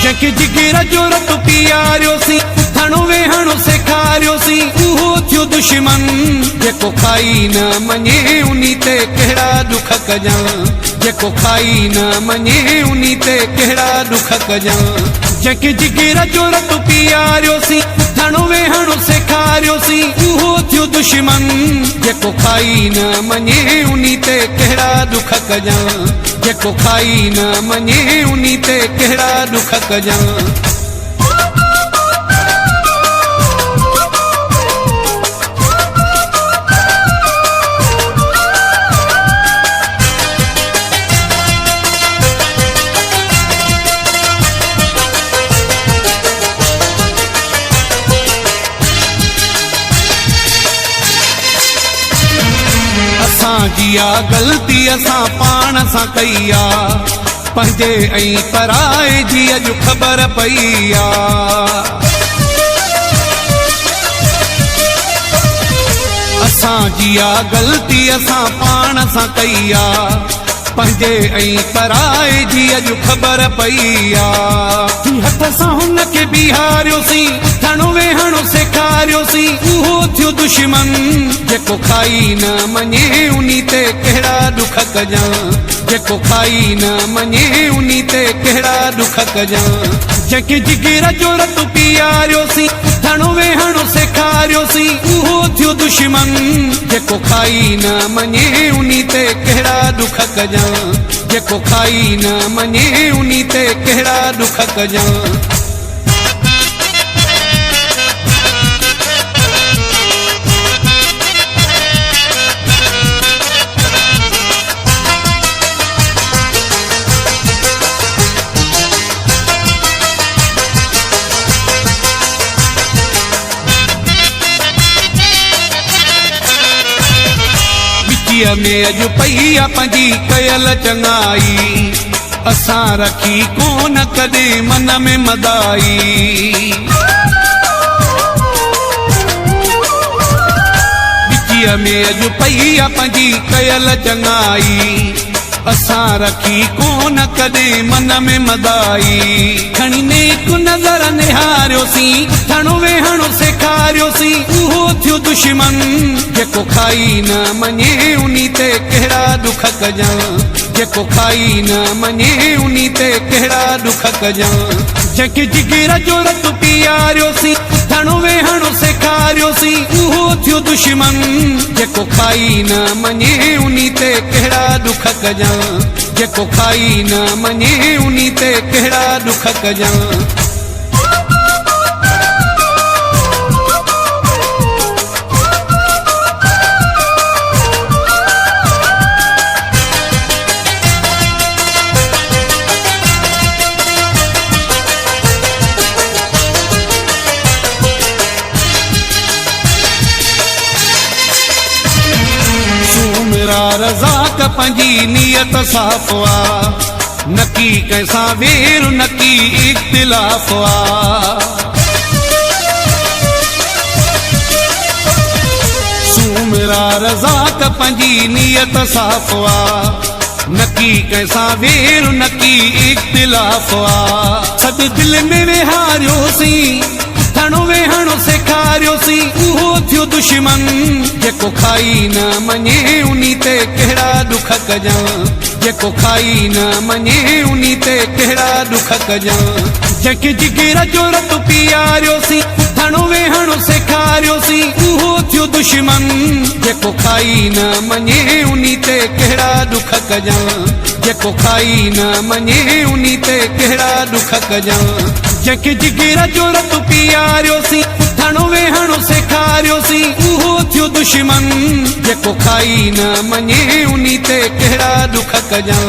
जंहिंखे जिगर जो रतु पीआरियोसीं उथणु वेहणु सेखारियोसीं उहो थियो दुश्मन जेको खाई न मञे उन्ही ते कहिड़ा दुख कजां जेको खाई न मञे उन्ही ते कहिड़ा दुख कजां जंहिंखे जिगर जो रतु पीआरियोसीं उथणु वेहणु सेखारियोसीं उहो थियो दुश्मन जेको खाई न मञे उन्ही ते कहिड़ा दुख कजां जेको खाई न मञे उन्ही ते कहिड़ा दुख कजां जिया गलती असां पाण सां कई आ पंहिंजे ऐं पराए जी अॼु ख़बर पई आ असां जिया गलती असां पाण सां कई आ पंहिंजे ऐं पराए जी अॼु ख़बर पई आ हथ सां हुनखे बीहारियोसीं उथणु वेहणु सेखारियोसीं उहो थियो दुश्मन जेको खाई न मञे उन्ही ते कहिड़ा दुख कजां जेको खाई न मञे उन्ही ते कहिड़ा दुख कजां जंहिंखे जिगर जो रतु पीआरियोसीं उथणु वेहणु सेखारियोसीं उहो थियो दुश्मन जेको खाई न मञे उन्ही ते कहिड़ा दुख कजां जेको खाई न मञे उन्ही ते कहिड़ा दुख कजां में अॼु पई आ पंहिंजी कयल चङाई असां रखी कोन कॾहिं मन में मदाई बिचीअ में अॼु पई आ पंहिंजी कयल चङाई असां रखी कोन कॾहिं मन में मदाई खणी नेक नज़र निहारियोसीं उथणु वेहणु सेखारियोसीं उहो थियो दुश्मन जेको खाई न मञे उन्ही ते कहिड़ा दुख कजां जेको खाई न मञे उन्ही ते कहिड़ा दुख कजां जंहिंखे जिगर जो रतु पीआरियोसीं उथणु वेहणु सेखारियोसीं उहो थियो दुश्मन जेको खाई न मञे उन्ही ते कहिड़ा दुख कजां जेको खाई न मञे उन्ही ते कहिड़ा दुख कजां रज़ाक पंहिंजी नियत साफ़ आ नकी कंहिंसां वेर नकी इख्तिलाफ़ आ सूमरा रज़ाक पंहिंजी नियत साफ़ आ नकी कंहिंसां वेर नकी इख्तिलाफ़ आ सभु दिलि में विहारियोसीं उथणु वेहणु सेखारियोसीं उहो थियो दुश्मन जेको खाई न मञे उन्ही ते कहिड़ा दुख कजां जेको खाई न मञे उन्ही ते कहिड़ा दुख कजां जंहिंखे जिगर जो रतु पीआरियोसीं उथणु वेहणु सेखारियोसीं उहो थियो दुश्मन जेको खाई न मञे उन्ही ते कहिड़ा दुख कजां जेको खाई न मञे उन्ही ते कहिड़ा दुख कजां जंहिंखे जिगर जो रतु पीआरियोसीं उथणु वेहणु सेखारियोसीं उहो थियो दुश्मन जेको खाई न मञे उन्ही ते कहिड़ा दुख कजां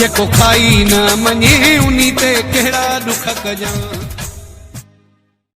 जेको खाई न मञे उन्ही ते कहिड़ा दुख कजां